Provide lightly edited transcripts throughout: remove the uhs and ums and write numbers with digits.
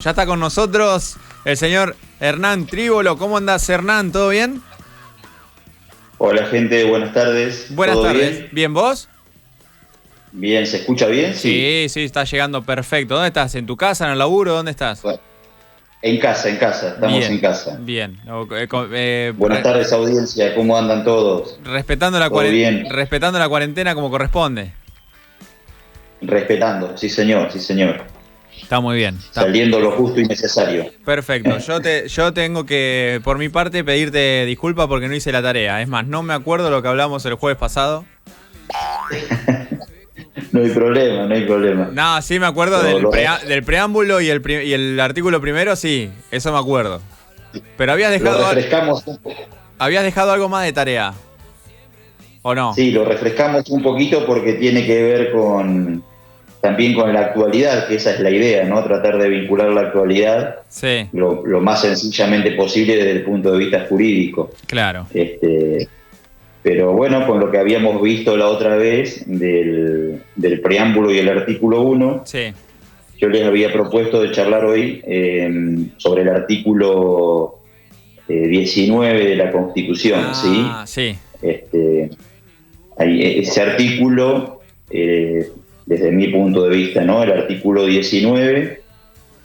Ya está con nosotros el señor Hernán Tribolo. ¿Cómo andás, Hernán? ¿Todo bien? Hola gente, buenas tardes. Buenas ¿Todo tardes. bien? ¿Bien vos? Bien, ¿se escucha bien? Sí, sí, está llegando perfecto. ¿Dónde estás? ¿En tu casa, en el laburo? ¿Dónde estás? Bueno, en casa, estamos en Bien, casa. bien. Buenas tardes audiencia, ¿cómo andan todos? Respetando la ¿Todo bien? respetando la cuarentena como corresponde. Respetando, sí señor, sí señor. Está muy bien. Saliendo lo justo y necesario. Perfecto. Yo tengo que, por mi parte, pedirte disculpas porque no hice la tarea. Es más, no me acuerdo lo que hablamos el jueves pasado. No hay problema, no hay problema. No, sí me acuerdo del preámbulo y el artículo primero, sí, eso me acuerdo. Pero Lo refrescamos un poco. habías dejado algo más de tarea, ¿o no? Sí, lo refrescamos un poquito porque tiene que ver también con la actualidad, que esa es la idea, ¿no? Tratar de vincular la actualidad Sí, lo más sencillamente posible desde el punto de vista jurídico. claro. Pero bueno, con lo que habíamos visto la otra vez del preámbulo y el artículo 1, Sí. yo les había propuesto de charlar hoy sobre el artículo 19 de la Constitución, ¿sí? Ah, sí. Ese artículo, desde mi punto de vista, ¿no? El artículo 19,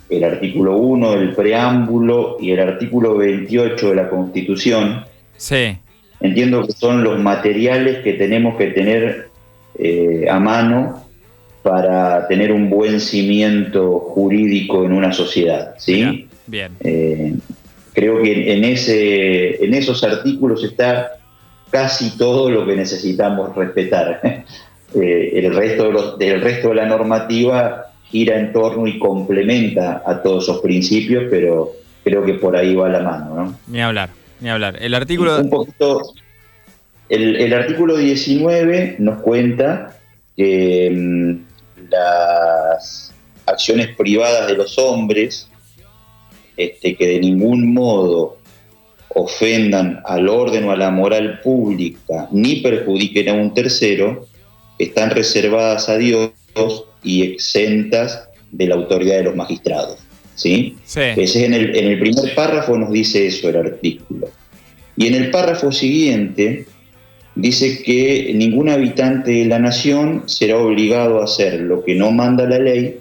el artículo 1 del preámbulo y el artículo 28 de la Constitución, Sí, entiendo que son los materiales que tenemos que tener a mano para tener un buen cimiento jurídico en una sociedad, ¿sí? bien. Creo que en esos artículos está casi todo lo que necesitamos respetar. Del resto de la normativa gira en torno y complementa a todos esos principios, pero creo que por ahí va la mano, ¿no? Ni hablar, ni hablar. El artículo... Un poquito, el artículo 19 nos cuenta que las acciones privadas de los hombres, que de ningún modo ofendan al orden o a la moral pública ni perjudiquen a un tercero, están reservadas a Dios y exentas de la autoridad de los magistrados, ¿sí? Sí, Ese en el primer párrafo nos dice eso el artículo. Y en el párrafo siguiente dice que ningún habitante de la nación será obligado a hacer lo que no manda la ley,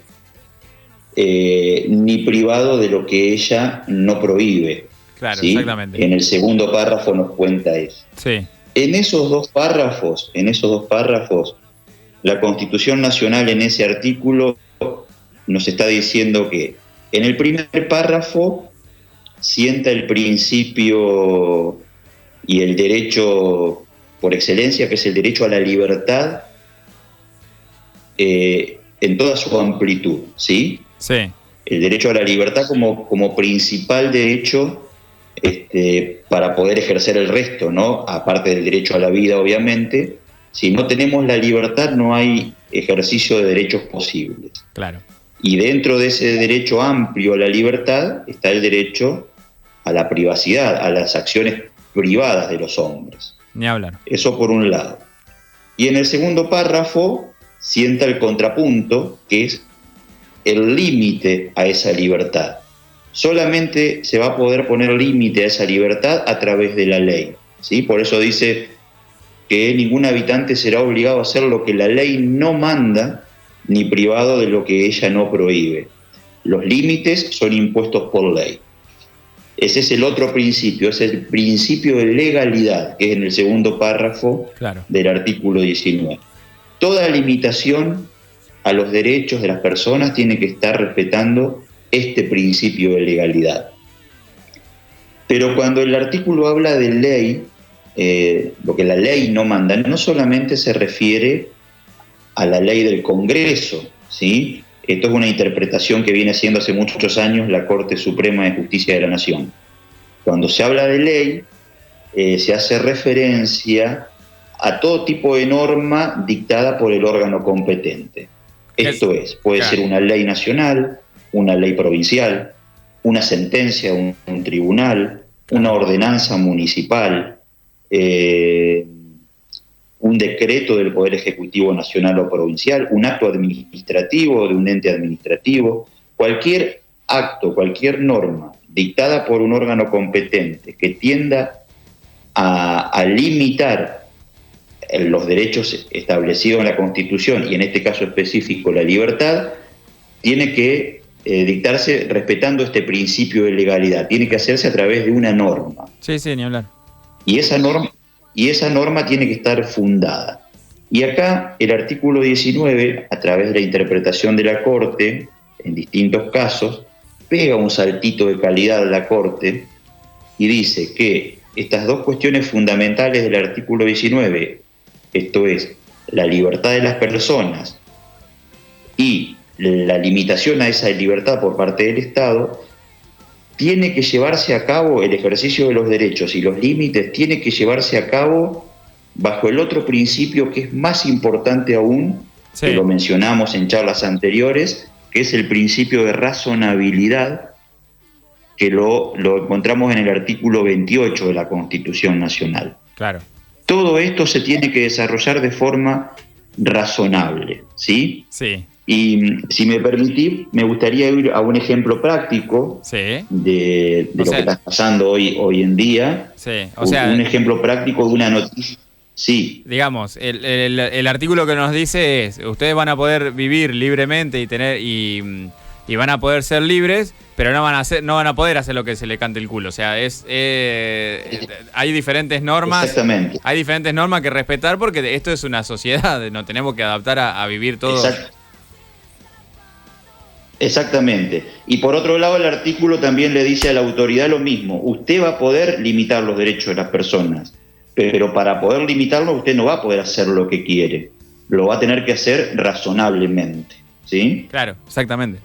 ni privado de lo que ella no prohíbe. claro, ¿Sí? exactamente. En el segundo párrafo nos cuenta eso. Sí, En esos dos párrafos, la Constitución Nacional en ese artículo nos está diciendo que en el primer párrafo sienta el principio y el derecho por excelencia, que es el derecho a la libertad en toda su amplitud, ¿sí? sí, El derecho a la libertad como principal derecho para poder ejercer el resto, ¿no? Aparte del derecho a la vida, obviamente. Si no tenemos la libertad, no hay ejercicio de derechos posibles. claro. Y dentro de ese derecho amplio a la libertad está el derecho a la privacidad, a las acciones privadas de los hombres. Ni hablar. Eso por un lado. Y en el segundo párrafo sienta el contrapunto, que es el límite a esa libertad. Solamente se va a poder poner límite a esa libertad a través de la ley, ¿sí? Por eso dice que ningún habitante será obligado a hacer lo que la ley no manda, ni privado de lo que ella no prohíbe. Los límites son impuestos por ley. Ese es el otro principio, es el principio de legalidad, que es en el segundo párrafo Claro. del artículo 19. Toda limitación a los derechos de las personas tiene que estar respetando este principio de legalidad. Pero cuando el artículo habla de ley, lo que la ley no manda, no solamente se refiere a la ley del Congreso, ¿sí? Esto es una interpretación que viene haciendo hace muchos años la Corte Suprema de Justicia de la Nación. Cuando se habla de ley, se hace referencia a todo tipo de norma dictada por el órgano competente. Esto es, puede ser una ley nacional, una ley provincial, una sentencia, un tribunal, una ordenanza municipal, un decreto del Poder Ejecutivo Nacional o Provincial, un acto administrativo de un ente administrativo, cualquier acto, cualquier norma dictada por un órgano competente que tienda a limitar los derechos establecidos en la Constitución y en este caso específico la libertad, tiene que dictarse respetando este principio de legalidad, tiene que hacerse a través de una norma. Sí, ni hablar. Y esa norma tiene que estar fundada. Y acá el artículo 19, a través de la interpretación de la Corte, en distintos casos, pega un saltito de calidad a la Corte y dice que estas dos cuestiones fundamentales del artículo 19, esto es, la libertad de las personas y la limitación a esa libertad por parte del Estado, tiene que llevarse a cabo el ejercicio de los derechos y los límites, tiene que llevarse a cabo bajo el otro principio que es más importante aún, sí, que lo mencionamos en charlas anteriores, que es el principio de razonabilidad, que lo encontramos en el artículo 28 de la Constitución Nacional. Claro. Todo esto se tiene que desarrollar de forma razonable, ¿sí? Sí. Y si me permitís, me gustaría ir a un ejemplo práctico, sí, de lo que está pasando hoy en día. Sí, o sea, un ejemplo práctico de una noticia. Sí. Digamos, el artículo que nos dice es, ustedes van a poder vivir libremente y van a poder ser libres, pero no van a poder hacer lo que se le cante el culo. O sea, hay diferentes normas. Exactamente. Hay diferentes normas que respetar porque esto es una sociedad, nos tenemos que adaptar a vivir todos. Exactamente. Y por otro lado, el artículo también le dice a la autoridad lo mismo. Usted va a poder limitar los derechos de las personas, pero para poder limitarlo usted no va a poder hacer lo que quiere. Lo va a tener que hacer razonablemente, ¿sí? Claro, exactamente.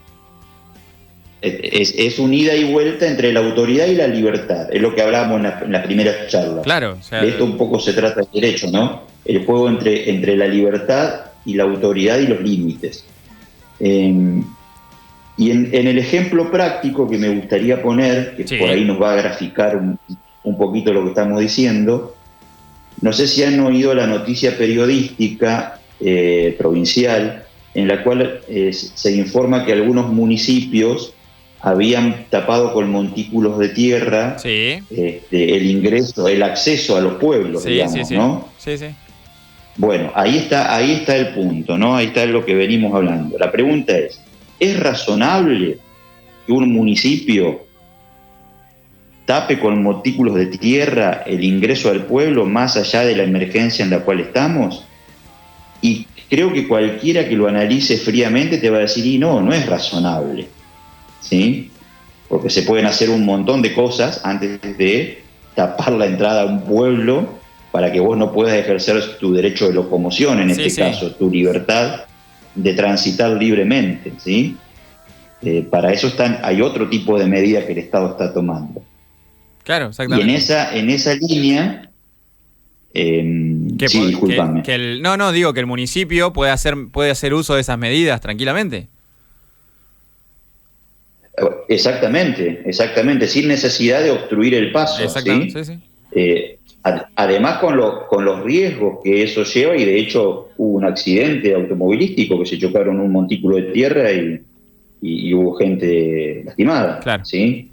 Es un ida y vuelta entre la autoridad y la libertad. Es lo que hablábamos en la primera charla. Claro. O sea, de esto un poco se trata el derecho, ¿no? El juego entre la libertad y la autoridad y los límites. Y en el ejemplo práctico que me gustaría poner, que por ahí nos va a graficar un poquito lo que estamos diciendo, no sé si han oído la noticia periodística provincial en la cual se informa que algunos municipios habían tapado con montículos de tierra el acceso a los pueblos, digamos, ¿no? Sí. Bueno, ahí está el punto, ¿no? Ahí está lo que venimos hablando. La pregunta ¿es razonable que un municipio tape con montículos de tierra el ingreso al pueblo más allá de la emergencia en la cual estamos? Y creo que cualquiera que lo analice fríamente te va a decir, y no es razonable, ¿sí? Porque se pueden hacer un montón de cosas antes de tapar la entrada a un pueblo para que vos no puedas ejercer tu derecho de locomoción, en este caso, tu libertad de transitar libremente, ¿sí? Para eso hay otro tipo de medidas que el Estado está tomando. Claro, exactamente. Y en esa línea, discúlpame. Digo que el municipio puede hacer uso de esas medidas tranquilamente. Exactamente, sin necesidad de obstruir el paso. Exactamente, ¿sí? Además con los riesgos que eso lleva, y de hecho hubo un accidente automovilístico que se chocaron un montículo de tierra y hubo gente lastimada. Claro. ¿Sí?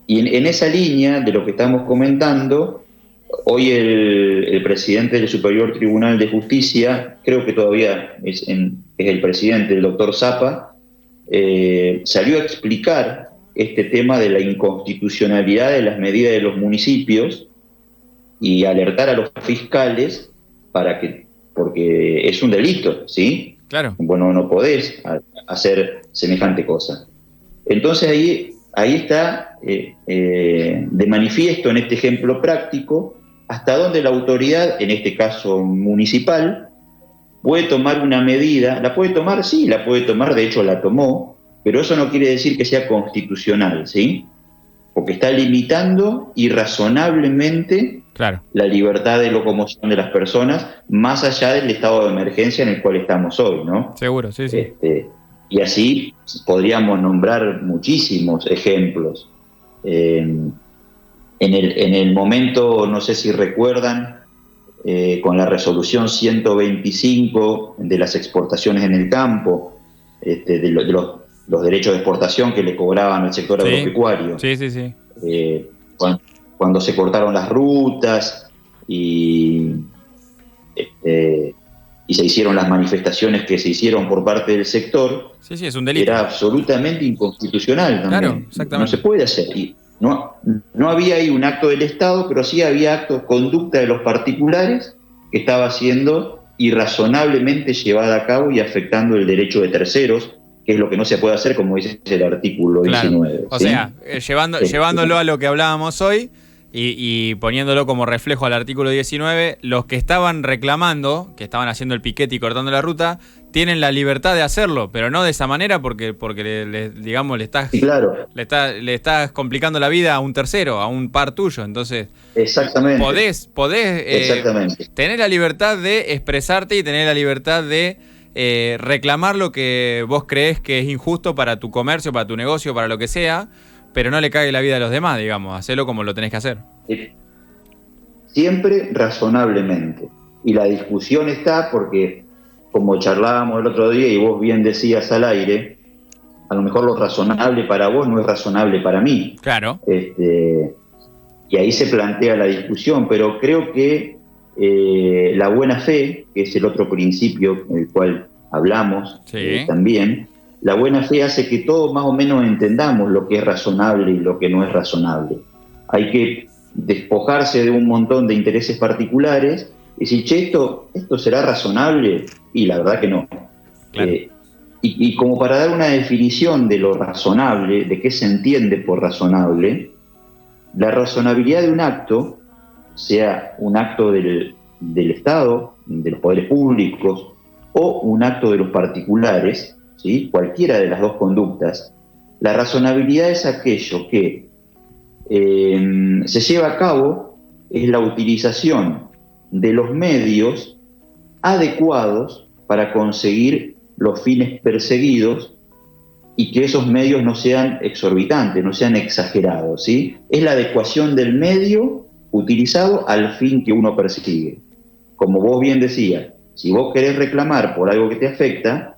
Y en esa línea de lo que estamos comentando, hoy el presidente del Superior Tribunal de Justicia, creo que todavía es el presidente, el doctor Zapa, salió a explicar este tema de la inconstitucionalidad de las medidas de los municipios y alertar a los fiscales porque es un delito, ¿sí? Claro. Bueno, no podés hacer semejante cosa. Entonces ahí está de manifiesto en este ejemplo práctico hasta dónde la autoridad, en este caso municipal, puede tomar una medida. ¿La puede tomar? Sí, la puede tomar, de hecho la tomó, pero eso no quiere decir que sea constitucional, ¿sí? Porque está limitando irrazonablemente la libertad de locomoción de las personas, más allá del estado de emergencia en el cual estamos hoy, ¿no? Seguro, sí. Y así podríamos nombrar muchísimos ejemplos. En el momento, no sé si recuerdan, con la resolución 125 de las exportaciones en el campo, de los derechos de exportación que le cobraban al sector Sí. agropecuario. Sí, sí, sí. Cuando se cortaron las rutas y se hicieron las manifestaciones que se hicieron por parte del sector, Sí, sí, es un delito. era absolutamente inconstitucional también. Claro, exactamente. No se puede hacer. Y no había ahí un acto del Estado, pero sí había conducta de los particulares que estaba siendo irrazonablemente llevada a cabo y afectando el derecho de terceros, que es lo que no se puede hacer, como dice el artículo 19. O ¿sí? sea, llevándolo a lo que hablábamos hoy y poniéndolo como reflejo al artículo 19, los que estaban reclamando, que estaban haciendo el piquete y cortando la ruta, tienen la libertad de hacerlo, pero no de esa manera porque digamos, Sí, claro. le estás complicando la vida a un tercero, a un par tuyo. Entonces, Exactamente. podés Exactamente. tener la libertad de expresarte y tener la libertad de reclamar lo que vos crees que es injusto para tu comercio, para tu negocio, para lo que sea, pero no le cague la vida a los demás, digamos. Hacelo como lo tenés que hacer. Siempre razonablemente. Y la discusión está porque, como charlábamos el otro día y vos bien decías al aire, a lo mejor lo razonable para vos no es razonable para mí. Claro. Y ahí se plantea la discusión, pero creo que la buena fe, que es el otro principio en el cual hablamos Sí. también, la buena fe hace que todos más o menos entendamos lo que es razonable y lo que no es razonable. Hay que despojarse de un montón de intereses particulares y decir, che, ¿esto será razonable? Y la verdad que no. Claro. Y como para dar una definición de lo razonable, de qué se entiende por razonable, la razonabilidad de un acto, sea un acto del Estado, de los poderes públicos, o un acto de los particulares, ¿sí? Cualquiera de las dos conductas, la razonabilidad es aquello que se lleva a cabo, es la utilización de los medios adecuados para conseguir los fines perseguidos y que esos medios no sean exorbitantes, no sean exagerados, ¿sí? Es la adecuación del medio utilizado al fin que uno persigue. Como vos bien decías, si vos querés reclamar por algo que te afecta,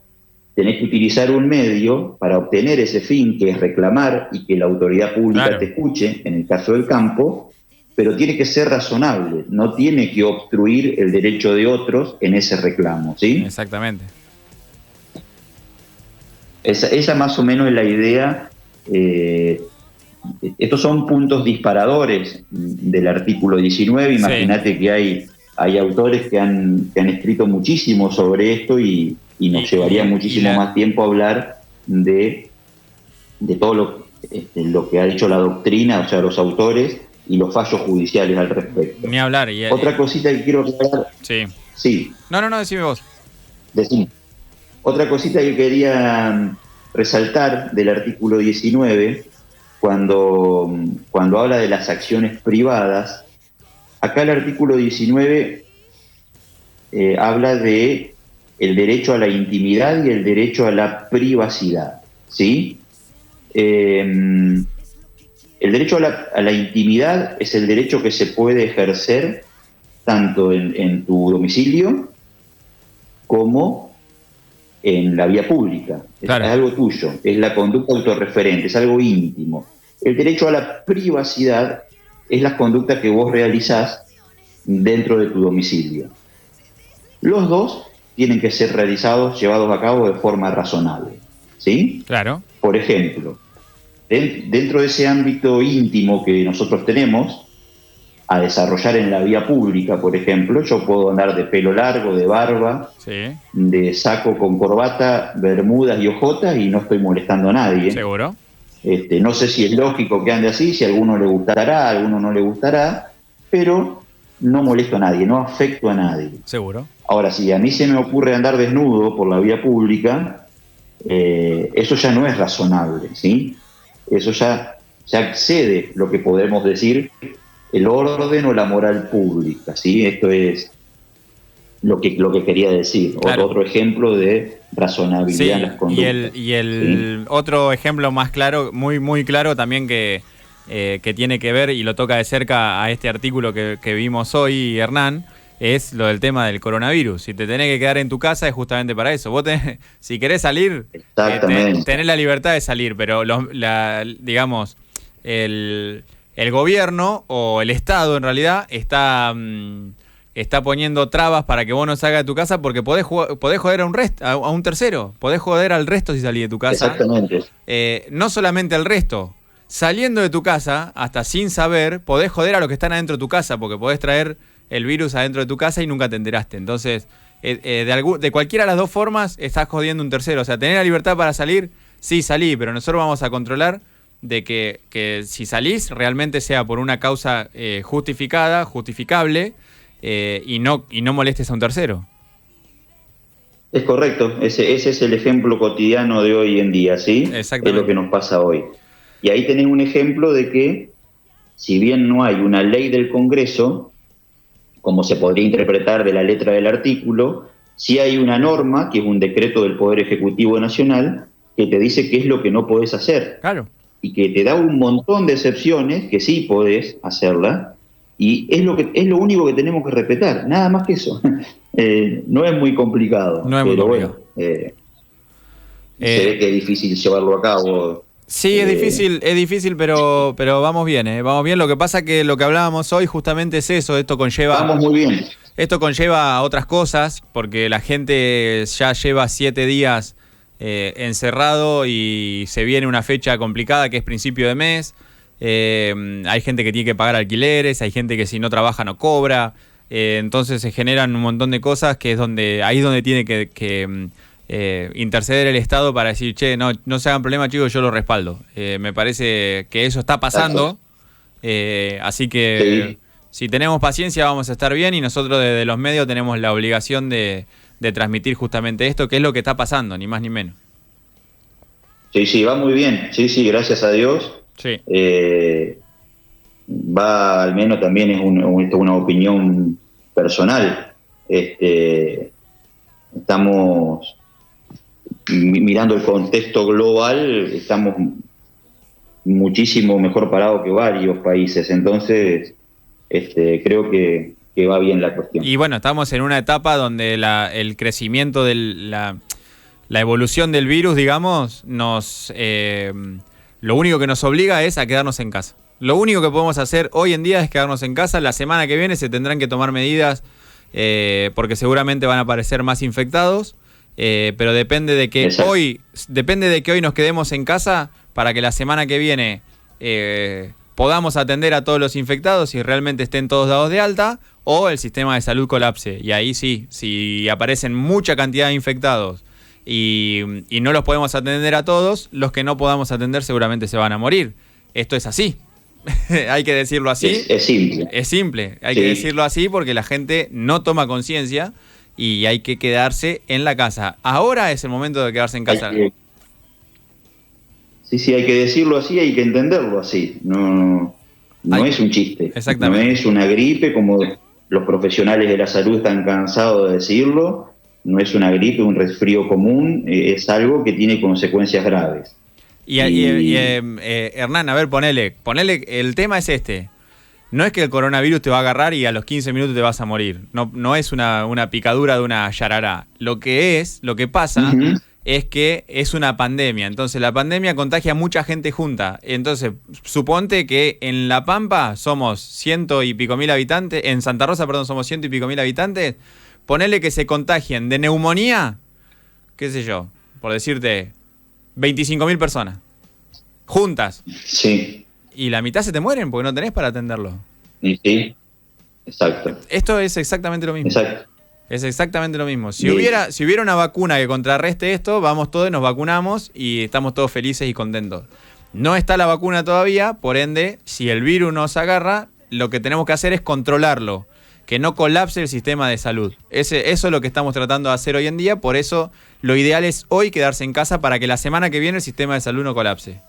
tenés que utilizar un medio para obtener ese fin, que es reclamar y que la autoridad pública Claro. te escuche, en el caso del campo, pero tiene que ser razonable, no tiene que obstruir el derecho de otros en ese reclamo, ¿sí? Exactamente. Esa más o menos es la idea. Estos son puntos disparadores del artículo 19. Imagínate que hay autores que han escrito muchísimo sobre esto y nos llevaría muchísimo más tiempo hablar de todo lo que ha dicho la doctrina, o sea, los autores y los fallos judiciales al respecto. Ni hablar. Otra cosita que quiero aclarar. Sí. Sí. No, decime vos. Decime. Otra cosita que quería resaltar del artículo 19, cuando habla de las acciones privadas, acá el artículo 19 habla de el derecho a la intimidad y el derecho a la privacidad, ¿sí? El derecho a la intimidad es el derecho que se puede ejercer tanto en tu domicilio como en la vía pública. Claro. Es algo tuyo, es la conducta autorreferente, es algo íntimo. El derecho a la privacidad es la conducta que vos realizás dentro de tu domicilio. Los dos tienen que ser llevados a cabo de forma razonable, ¿sí? Claro. Por ejemplo, dentro de ese ámbito íntimo que nosotros tenemos a desarrollar en la vía pública, por ejemplo, yo puedo andar de pelo largo, de barba, Sí. de saco con corbata, bermudas y ojotas y no estoy molestando a nadie. ¿Seguro? No sé si es lógico que ande así, si a alguno le gustará, a alguno no le gustará, pero no molesto a nadie, no afecto a nadie. ¿Seguro? Ahora, si a mí se me ocurre andar desnudo por la vía pública, eso ya no es razonable, ¿sí? Eso ya excede lo que podemos decir el orden o la moral pública, ¿sí? Esto es lo que quería decir. Claro. Otro ejemplo de razonabilidad en las conductas. Y el otro ejemplo más claro, muy, muy claro también que tiene que ver y lo toca de cerca a este artículo que vimos hoy, Hernán, es lo del tema del coronavirus. Si te tenés que quedar en tu casa es justamente para eso. Vos si querés salir, tenés la libertad de salir, pero digamos, el gobierno o el Estado en realidad está poniendo trabas para que vos no salgas de tu casa porque podés joder a un tercero, podés joder al resto si salís de tu casa. Exactamente. No solamente al resto, saliendo de tu casa, hasta sin saber, podés joder a los que están adentro de tu casa, porque podés traer el virus adentro de tu casa y nunca te enteraste. Entonces, de cualquiera de las dos formas, estás jodiendo a un tercero. O sea, tener la libertad para salir, sí, salí, pero nosotros vamos a controlar de que si salís, realmente sea por una causa justificada, justificable, y no molestes a un tercero. Es correcto, ese es el ejemplo cotidiano de hoy en día, ¿sí? Exactamente. Es lo que nos pasa hoy. Y ahí tenés un ejemplo de que, si bien no hay una ley del Congreso, como se podría interpretar de la letra del artículo, sí hay una norma, que es un decreto del Poder Ejecutivo Nacional, que te dice qué es lo que no podés hacer. Claro. Y que te da un montón de excepciones que sí podés hacerla, y es lo único que tenemos que respetar, nada más que eso. No es muy complicado, no es muy complicado. Bueno, se ve que es difícil llevarlo a cabo. Sí, es difícil, pero vamos bien, vamos bien. Lo que pasa que lo que hablábamos hoy justamente es eso, Vamos muy bien. Esto conlleva otras cosas, porque la gente ya lleva 7 días encerrado y se viene una fecha complicada que es principio de mes. Hay gente que tiene que pagar alquileres, hay gente que si no trabaja no cobra, entonces se generan un montón de cosas que es ahí es donde tiene que interceder el Estado para decir, che, no se hagan problema, chicos, yo lo respaldo. Me parece que eso está pasando, así que si tenemos paciencia vamos a estar bien, y nosotros desde los medios tenemos la obligación de transmitir justamente esto, que es lo que está pasando, ni más ni menos. Sí, va muy bien, sí, gracias a Dios. Sí. Va, al menos también es una opinión personal. Estamos mirando el contexto global, estamos muchísimo mejor parados que varios países, entonces creo que va bien la cuestión. Y bueno, estamos en una etapa donde el crecimiento de la evolución del virus, digamos, lo único que nos obliga es a quedarnos en casa. Lo único que podemos hacer hoy en día es quedarnos en casa. La semana que viene se tendrán que tomar medidas porque seguramente van a aparecer más infectados, pero depende de que hoy nos quedemos en casa para que la semana que viene podamos atender a todos los infectados y realmente estén todos dados de alta, o el sistema de salud colapse. Y ahí sí, si aparecen mucha cantidad de infectados y no los podemos atender a todos, los que no podamos atender seguramente se van a morir. Esto es así. Hay que decirlo así. Es simple. Es simple. Hay que decirlo así porque la gente no toma conciencia y hay que quedarse en la casa. Ahora es el momento de quedarse en casa. Sí, hay que decirlo así, hay que entenderlo así. No es un chiste. Exactamente. No es una gripe, como los profesionales de la salud están cansados de decirlo. No es una gripe, un resfrío común, es algo que tiene consecuencias graves. Hernán, a ver, ponele, el tema es este. No es que el coronavirus te va a agarrar y a los 15 minutos te vas a morir. No es una picadura de una yarará. Lo que pasa es que es una pandemia. Entonces la pandemia contagia a mucha gente junta. Entonces, suponte que en La Pampa somos 100 y pico mil habitantes, en Santa Rosa, perdón, somos 100 y pico mil habitantes. Ponele que se contagien de neumonía, qué sé yo, por decirte, 25.000 personas, juntas. Sí. Y la mitad se te mueren porque no tenés para atenderlo. Sí, exacto. Esto es exactamente lo mismo. Exacto. Es exactamente lo mismo. Si hubiera una vacuna que contrarreste esto, vamos todos, nos vacunamos y estamos todos felices y contentos. No está la vacuna todavía, por ende, si el virus nos agarra, lo que tenemos que hacer es controlarlo, que no colapse el sistema de salud. Eso es lo que estamos tratando de hacer hoy en día, por eso lo ideal es hoy quedarse en casa para que la semana que viene el sistema de salud no colapse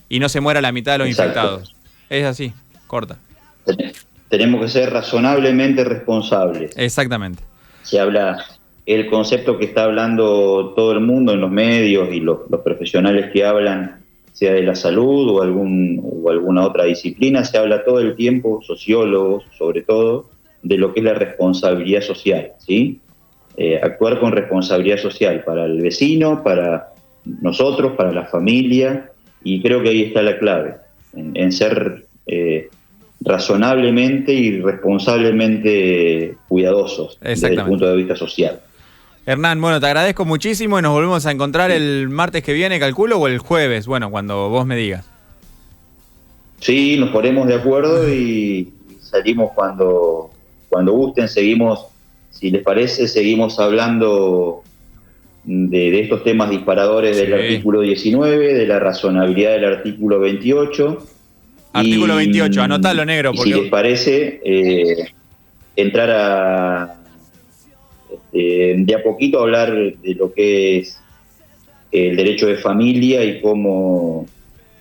y no se muera la mitad de los infectados. Es así, corta. Tenemos que ser razonablemente responsables. Exactamente. Se habla, el concepto que está hablando todo el mundo en los medios y los profesionales que hablan, sea de la salud o alguna otra disciplina, se habla todo el tiempo, sociólogos sobre todo, de lo que es la responsabilidad social, ¿sí? Actuar con responsabilidad social para el vecino, para nosotros, para la familia, y creo que ahí está la clave, en ser razonablemente y responsablemente cuidadosos desde el punto de vista social. Hernán, bueno, te agradezco muchísimo y nos volvemos a encontrar el martes que viene, calculo, o el jueves, bueno, cuando vos me digas. Sí, nos ponemos de acuerdo y salimos cuando gusten, seguimos, si les parece, seguimos hablando de estos temas disparadores del artículo 19, de la razonabilidad del artículo 28. Artículo 28, anotalo, negro. Porque... si les parece, entrar a de a poquito a hablar de lo que es el derecho de familia y cómo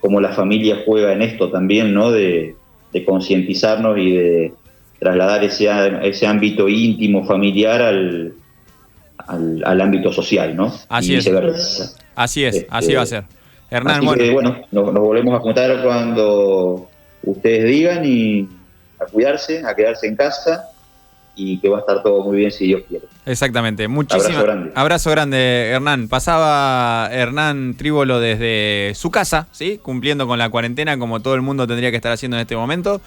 la familia juega en esto también, ¿no? De concientizarnos y de trasladar ese ámbito íntimo, familiar al ámbito social, ¿no? Así es. Así es, así va a ser. Hernán, bueno. Nos volvemos a juntar cuando ustedes digan y a cuidarse, a quedarse en casa y que va a estar todo muy bien si Dios quiere. Exactamente. Abrazo grande, Hernán. Pasaba Hernán Tribolo desde su casa, ¿sí? Cumpliendo con la cuarentena como todo el mundo tendría que estar haciendo en este momento.